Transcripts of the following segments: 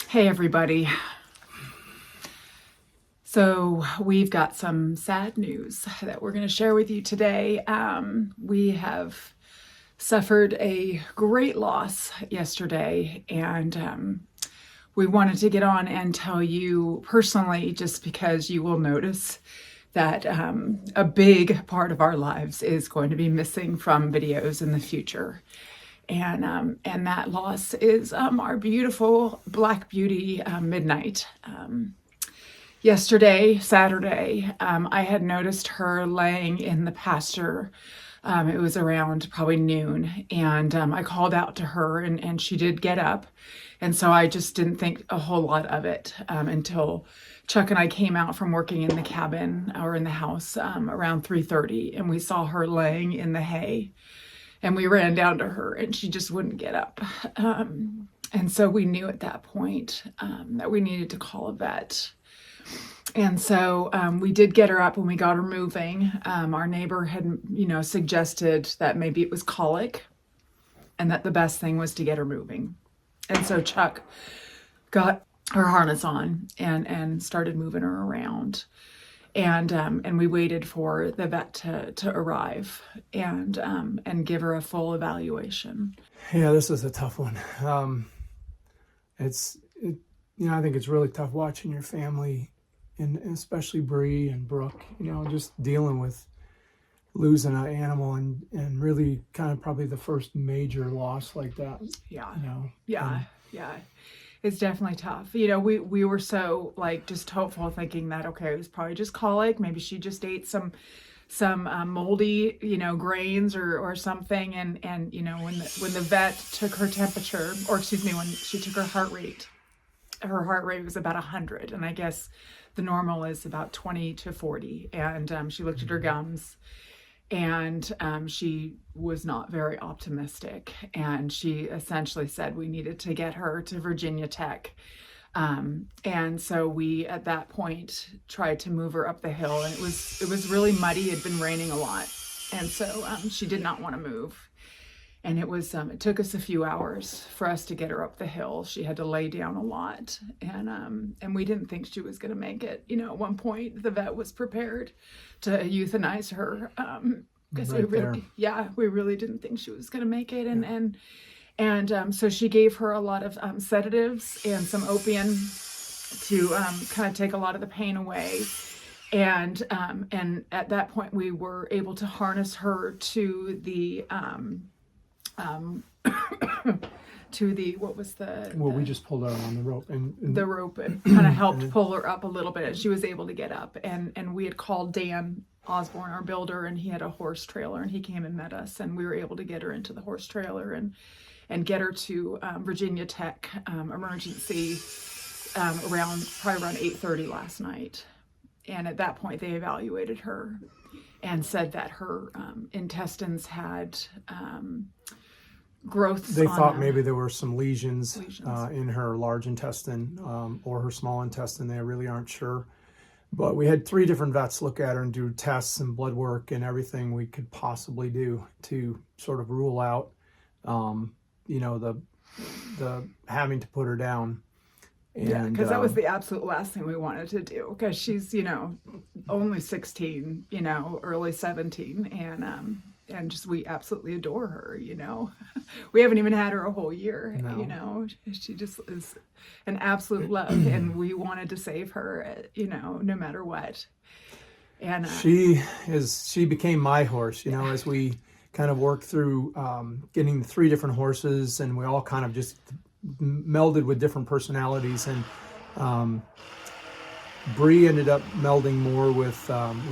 Hey everybody. So we've got some sad news that we're going to share with you today. We have suffered a great loss yesterday, and we wanted to get on and tell you personally, just because you will notice that a big part of our lives is going to be missing from videos in the future. And that loss is our beautiful Black Beauty, Midnight. Yesterday, Saturday, I had noticed her laying in the pasture. It was around probably noon, and I called out to her, and she did get up. And so I just didn't think a whole lot of it until Chuck and I came out from working in the cabin or in the house around 3:30, and we saw her laying in the hay. And we ran down to her, and she just wouldn't get up. And so we knew at that point that we needed to call a vet. And so we did get her up when we got her moving. Our neighbor had, suggested that maybe it was colic and that the best thing was to get her moving. And so Chuck got her harness on and started moving her around. And we waited for the vet to arrive and give her a full evaluation. Yeah, this is a tough one. I think it's really tough watching your family, and especially Bree and Brooke, just dealing with losing an animal and really kind of probably the first major loss like that. Yeah. Yeah. It's definitely tough. We were so just hopeful, thinking that, okay, it was probably just colic. Maybe she just ate some moldy, grains or something. And when the vet took her temperature, or excuse me, when she took her heart rate was about 100. And I guess the normal is about 20 to 40. And she looked at her gums, and she was not very optimistic. And she essentially said we needed to get her to Virginia Tech. And so we, at that point, tried to move her up the hill. And it was really muddy. It had been raining a lot. And so she did not want to move. And it took us a few hours for us to get her up the hill. She had to lay down a lot. And we didn't think she was going to make it. At one point, the vet was prepared to euthanize her. Because we really didn't think she was going to make it. And so she gave her a lot of sedatives and some opium to kind of take a lot of the pain away. And at that point, we were able to harness her to the we just pulled her on the rope and the rope, and kind of helped pull her up a little bit, and she was able to get up. And we had called Dan Osborne, our builder, and he had a horse trailer, and he came and met us, and we were able to get her into the horse trailer and get her to Virginia Tech emergency probably around 8:30 last night. And at that point, they evaluated her and said that her intestines had growths. They thought maybe there were some lesions. In her large intestine or her small intestine. They really aren't sure. But we had 3 different vets look at her and do tests and blood work and everything we could possibly do to sort of rule out, the having to put her down. And because that was the absolute last thing we wanted to do, because she's, only 16, early 17, and just we absolutely adore her. We haven't even had her a whole year. No. She just is an absolute love, and we wanted to save her, no matter what. And she became my horse, as we kind of worked through getting 3 different horses, and we all kind of just melded with different personalities. And Bree ended up melding more with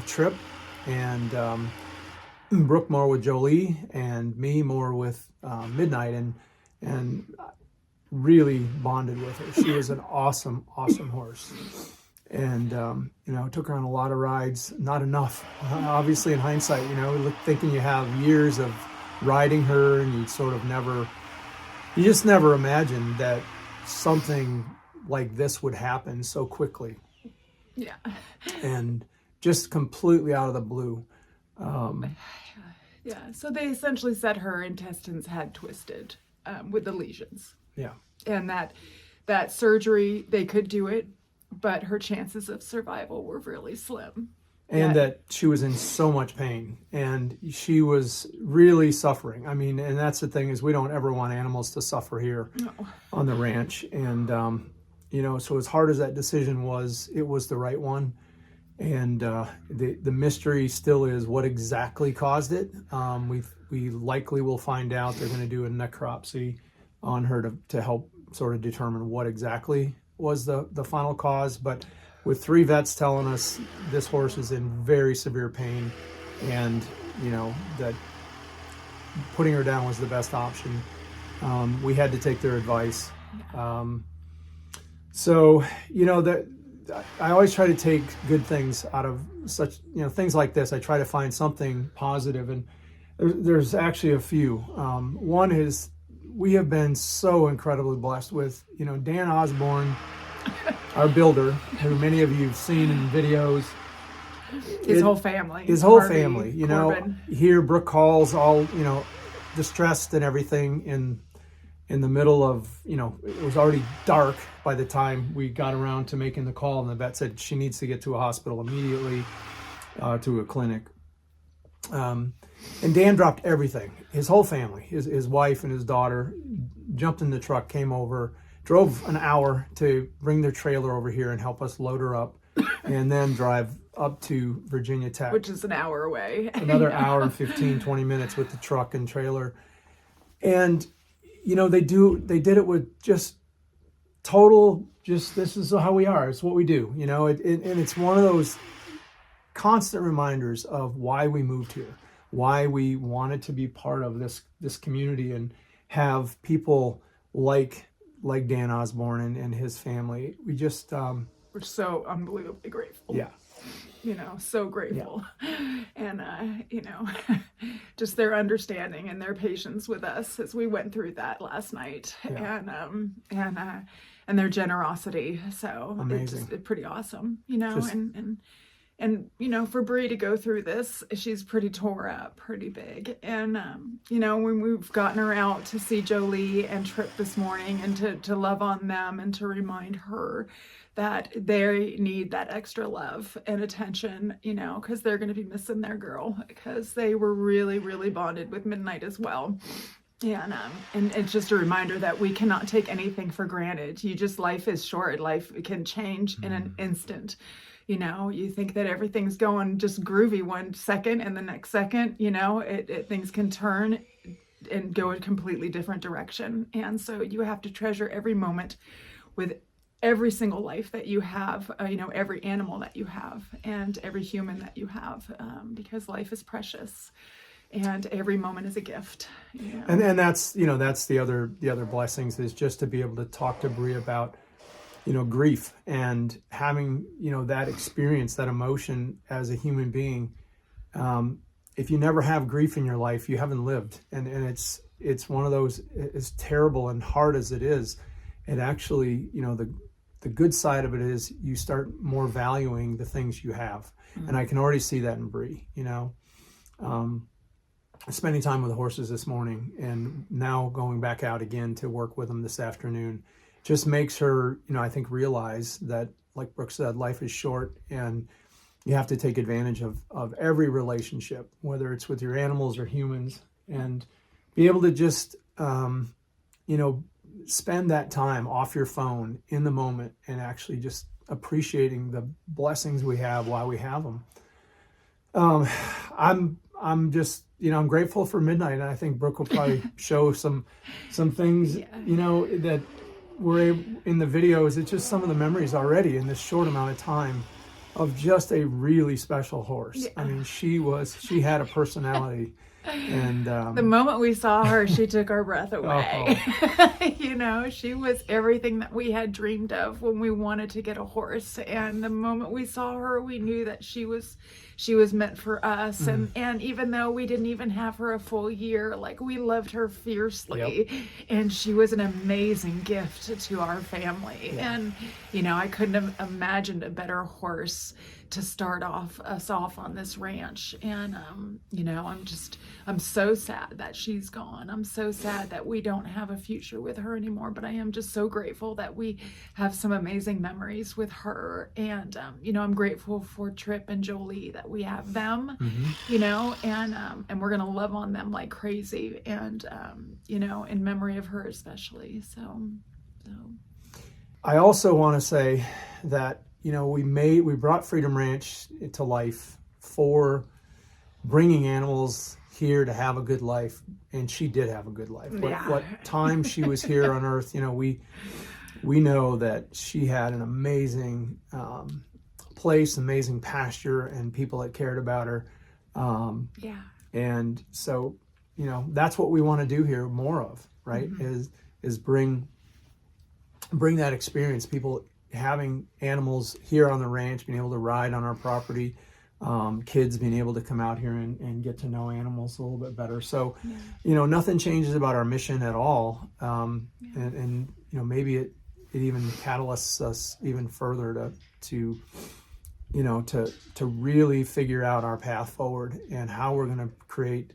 Trip, and Brooke more with Jolie, and me more with Midnight, and really bonded with her. She was an awesome horse. And took her on a lot of rides. Not enough, obviously, in hindsight. Thinking you have years of riding her, and you just never imagined that something like this would happen so quickly. Yeah. And just completely out of the blue. Yeah. So they essentially said her intestines had twisted with the lesions. Yeah. And that that surgery, they could do it, but her chances of survival were really slim. And that she was in so much pain, and she was really suffering. I mean, and that's the thing, is we don't ever want animals to suffer here on the ranch. And, so as hard as that decision was, it was the right one. And the mystery still is what exactly caused it. We likely will find out. They're going to do a necropsy on her to help sort of determine what exactly was the final cause. But with 3 vets telling us this horse is in very severe pain, and that putting her down was the best option, we had to take their advice. That I always try to take good things out of such things like this. I try to find something positive, and there's actually a few. One is, we have been so incredibly blessed with Dan Osborne, our builder, who many of you have seen in videos. His whole family. His whole Harvey, family. Corbin. Here Brooke Hall's all distressed and everything in the middle of it was already dark by the time we got around to making the call, and the vet said she needs to get to a hospital immediately, to a clinic. And Dan dropped everything. His whole family, his wife and his daughter, jumped in the truck, came over, drove an hour to bring their trailer over here and help us load her up, and then drive up to Virginia Tech, which is an hour away. Another hour and 15, 20 minutes with the truck and trailer. And they did it with just total, this is how we are. It's what we do, and it's one of those constant reminders of why we moved here, why we wanted to be part of this community and have people like Dan Osborne and his family. We just we're so unbelievably grateful. Yeah. So grateful. Yeah. And just their understanding and their patience with us as we went through that last night. Yeah. And their generosity. So amazing. It's pretty awesome, and for Bree to go through this, she's pretty tore up, pretty big. And, when we've gotten her out to see Jolie and Trip this morning, and to love on them and to remind her that they need that extra love and attention, because they're going to be missing their girl, because they were really, really bonded with Midnight as well. And it's just a reminder that we cannot take anything for granted. Life is short. Life can change in an instant. You think that everything's going just groovy one second, and the next second, things can turn and go a completely different direction. And so you have to treasure every moment with every single life that you have, every animal that you have, and every human that you have, because life is precious. And every moment is a gift. And that's the other blessings, is just to be able to talk to Bree about grief and having that experience, that emotion as a human being. If you never have grief in your life, you haven't lived. And it's one of those, as terrible and hard as it is, it actually, the good side of it is you start more valuing the things you have. Mm-hmm. And I can already see that in Bree. Spending time with the horses this morning, and now going back out again to work with them this afternoon, just makes her, I think, realize that, like Brooke said, life is short, and you have to take advantage of every relationship, whether it's with your animals or humans, and be able to just, spend that time off your phone in the moment and actually just appreciating the blessings we have while we have them. I'm just, I'm grateful for Midnight, and I think Brooke will probably show some things, that were in the videos. It's just some of the memories already in this short amount of time of just a really special horse. Yeah. I mean, she had a personality. And the moment we saw her, she took our breath away. She was everything that we had dreamed of when we wanted to get a horse. And the moment we saw her, we knew that she was meant for us. Mm. And even though we didn't even have her a full year, we loved her fiercely. Yep. And she was an amazing gift to our family. Yeah. And I couldn't have imagined a better horse to start us off on this ranch. And I'm just I'm so sad that she's gone. I'm so sad that we don't have a future with her anymore, but I am just so grateful that we have some amazing memories with her. And, you know, I'm grateful for Trip and Jolie that we have them, you know, and we're going to love on them like crazy. And, you know, in memory of her especially. So. I also want to say that, you know, we brought Freedom Ranch to life for bringing animals here to have a good life, and she did have a good life. What time she was here on Earth, you know, we know that she had an amazing place, amazing pasture, and people that cared about her. And so, you know, that's what we want to do here more of, right? Is bring that experience, people having animals here on the ranch, being able to ride on our property, kids being able to come out here and get to know animals a little bit better. So, you know, nothing changes about our mission at all. And you know, maybe it even catalysts us even further to you know, to really figure out our path forward and how we're going to create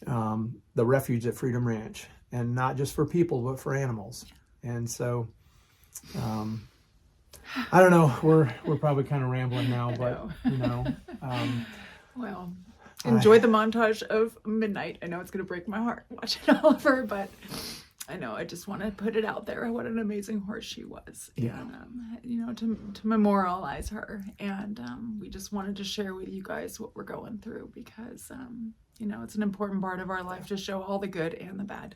the refuge at Freedom Ranch, and not just for people, but for animals. And so, I don't know. We're probably kind of rambling now, but you know. Well, enjoy the montage of Midnight. I know it's gonna break my heart watching Oliver, but I know I just want to put it out there. What an amazing horse she was, and you know, to memorialize her. And we just wanted to share with you guys what we're going through, because you know, it's an important part of our life to show all the good and the bad.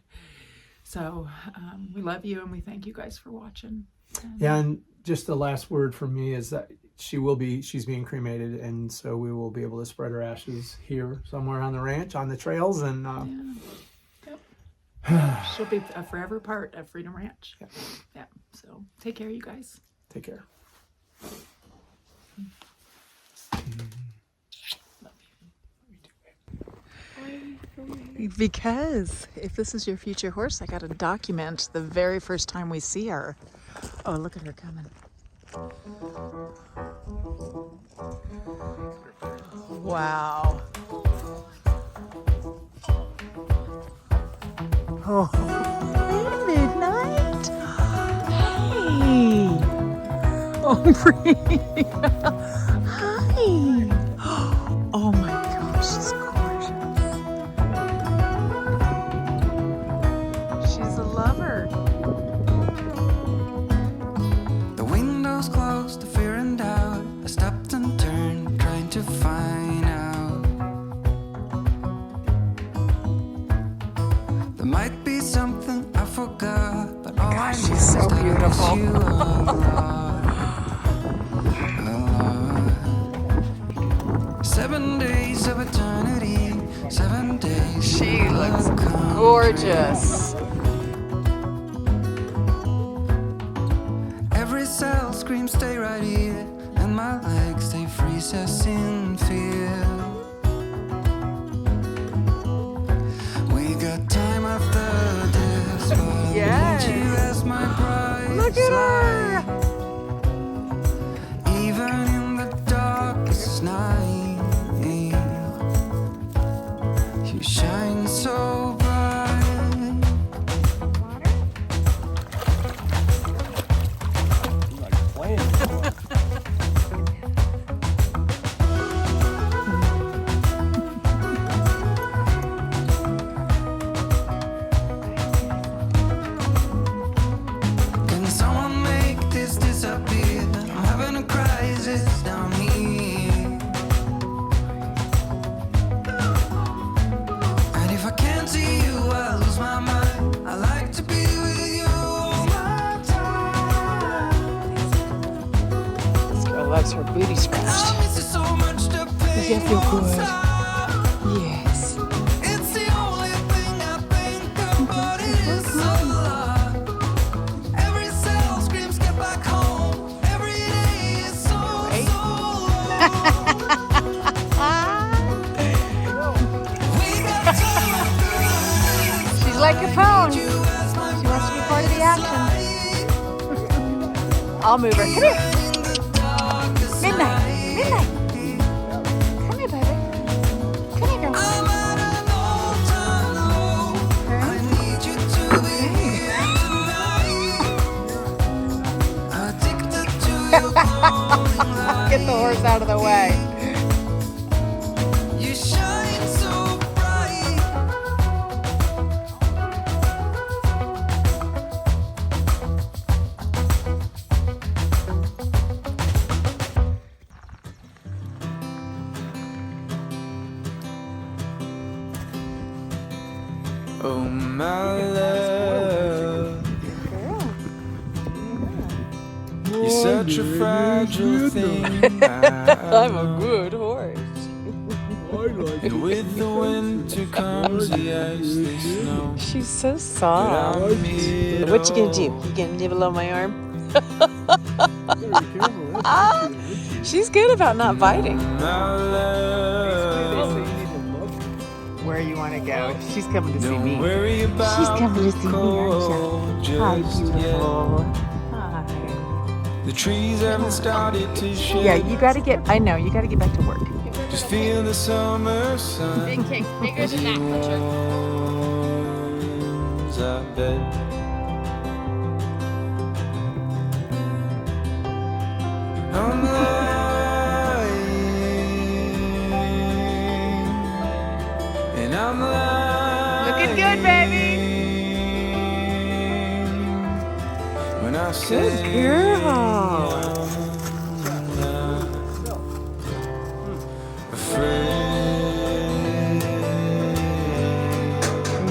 So we love you, and we thank you guys for watching. And just the last word from me is that she's being cremated, and so we will be able to spread her ashes here somewhere on the ranch, on the trails, and she'll be a forever part of Freedom Ranch. Yeah. So take care, you guys. Take care. Because if this is your future horse, I got to document the very first time we see her. Oh, look at her coming. Wow. Oh, hey, Midnight. Hey. Oh, Brie. Hi. Oh my gosh, she's gorgeous. She's a lover. The windows closed, the fear and doubt. I stopped and turned, trying to find out. There might be something I forgot, but all I know she's is so that I miss beautiful. you a lot. 7 days of eternity, 7 days. She looks gorgeous. Every cell screams, stay right here, and my legs, they freeze us in fear. We got time after this, but Yes. I need you as my bright Look at her. light. Even in the darkest night, you shine so bright. Can someone make this disappear? I'm having a crisis down here. And if I can't see you, I lose my mind. I like to be with you all my time. This girl loves her booty scratched. I miss you so much, the pain feel won't good? stop. Yes. It's the only thing I think about. It is a lot. Every cell screams, get back home. Every day is so long. We got time after this. She's like Capone. You as my She wants to be part of the action. light. I'll move her. Come here. In the darkest Midnight. night. Midnight. Come here, baby. Come here, girl. I'm at an Get the horse out of the way. You shine so bright. Oh my love, you're such a fragile thing. I'm a good horse. And with the winter comes the ice, the snow. She's so But soft. I'm here What you gonna do? You gonna nibble on my arm? She's good about not biting. my love. Where you want to go? She's coming to see Don't me. worry about She's coming to see me, cold Hi, just beautiful. Hi. yet. The trees haven't started to shed. Yeah, you gotta get. I know you gotta get back to work. Just feel the summer sun. Big cake, bigger than that, Butcher. Warms our bed. I'm lying, and I'm lying. Looking good, baby. When I say girl. I'm not afraid.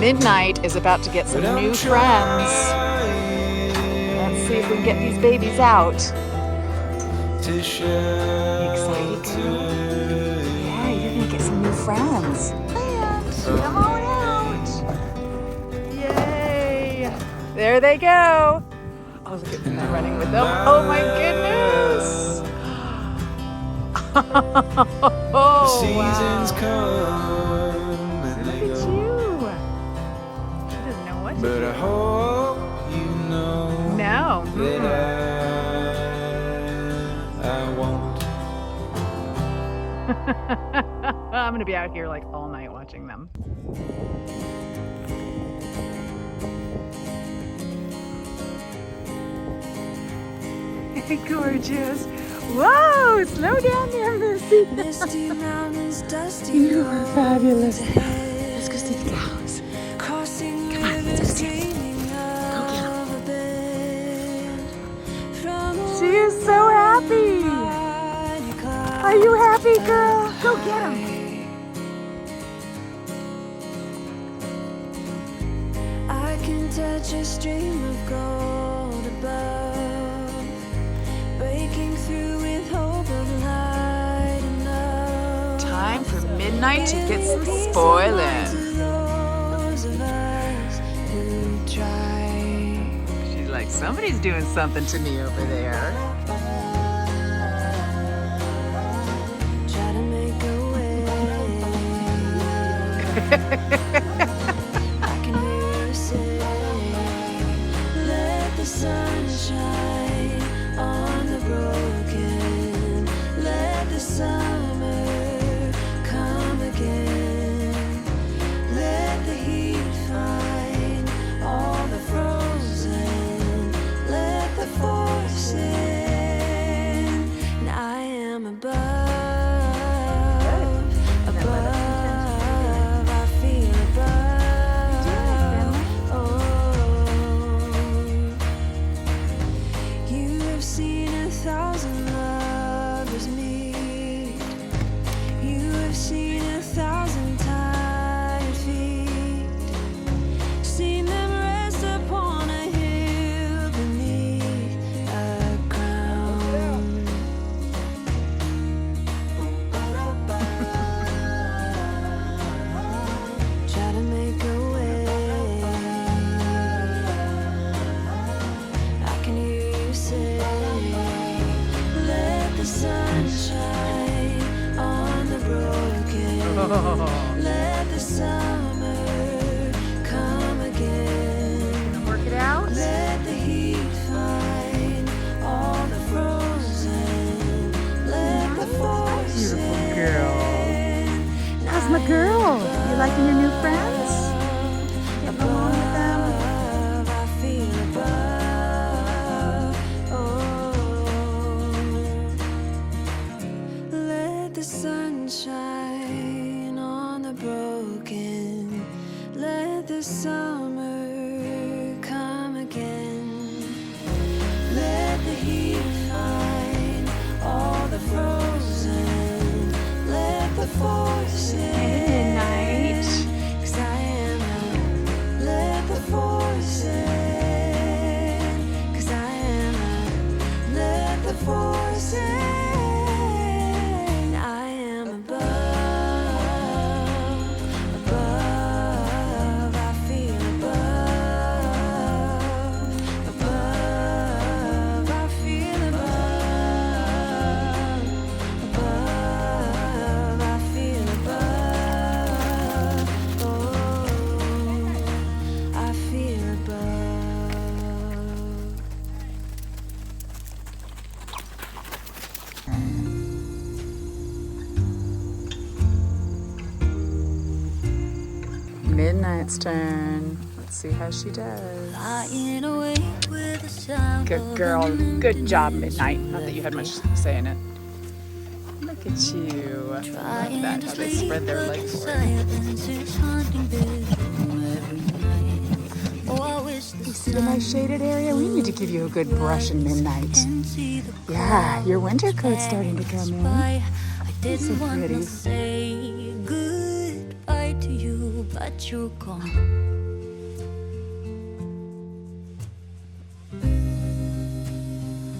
Midnight is about to get some But I'm new friends. Let's see if we can get these babies out. To Excited, girl? Yeah, you're gonna get some new friends. And come on out. Yay! There they go. Oh, look at them running with them. Oh my goodness! Oh, seasons wow. come and they Look at go. you. She doesn't know what to But I do. hope you know No. that I won't. I'm gonna be out here like all night watching them. Gorgeous. Whoa, slow down there, Missy. Misty mountains, dusty You are fabulous. roads ahead. Let's go see the cows. Crossing on, let's rivers, go see 'em. dreaming get 'em. of a bed. From a She is so happy. tiny cloud Are you happy, girl? Go get them. I can touch a stream of gold above, breaking through with hope of light enough. Time for midnight to get some Peace of mind spoiling. to those of us who try. She's like, somebody's doing something to me over there. Try to make a way. I can hear you say, let the sun shine on the broken. Let the summer come again. Let the heat find all the frozen. Let the force in. And I am above. Above, I feel above. Oh, you have seen 1,000 lovers meet. You have seen 1,000 tired feet. Seen them rest upon a hill beneath a crown. Try to make a way. I can hear you say, let the sun shine on the broken. Let the summer come again. Work it out. Let the heat find all the frozen. Let the force Beautiful girl. in. How's my girl? You liking your new friends? Getting along with them? Above, I feel above. Oh, forcing. I am above, above. I feel above, above. I feel above, above. I feel above. Oh, I feel above. Midnight's turn. Let's see how she does. Lying awake with the sound Good of girl. a new Good job, Midnight. Not that you had much say in it. Look at you. I love trying that, to how they sleep, spread their but legs the for it. silence is haunting bedroom every night. Oh, I wish the You see the nice shaded area? We need to give you a good brush in Midnight. can see the Yeah, your winter coat's starting to come in. I didn't So want pretty. to say goodbye to you, but you're gone.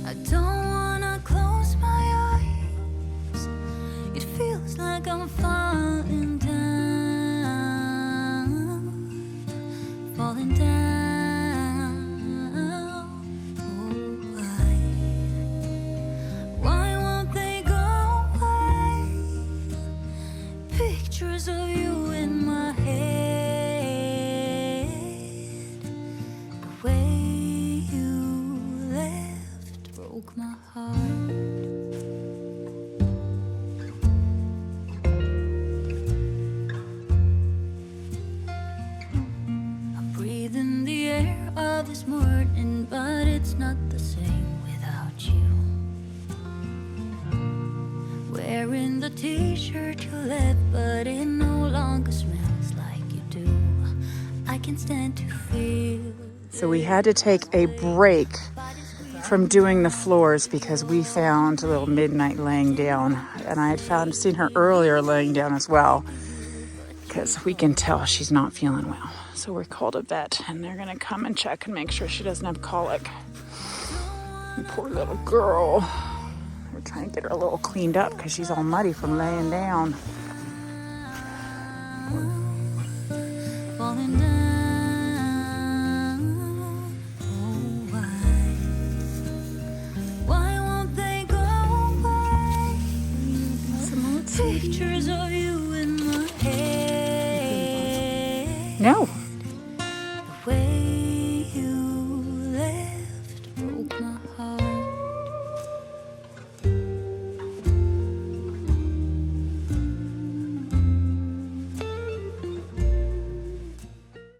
I don't wanna close my eyes. It feels like I'm falling down, falling down. Oh, why won't they go away? Pictures of you in my head. The way you left broke my heart. I'm breathing the air of this morning, but it's not the same without you. Wearing the t-shirt you left, but it no longer smells like you do. I can stand to feel. So we had to take a break from doing the floors because we found a little Midnight laying down, and I had seen her earlier laying down as well because we can tell she's not feeling well. So we called a vet and they're gonna come and check and make sure she doesn't have colic. Poor little girl. We're trying to get her a little cleaned up because she's all muddy from laying down. Falling down. Oh, why won't they go away? Pictures of you in my head. No,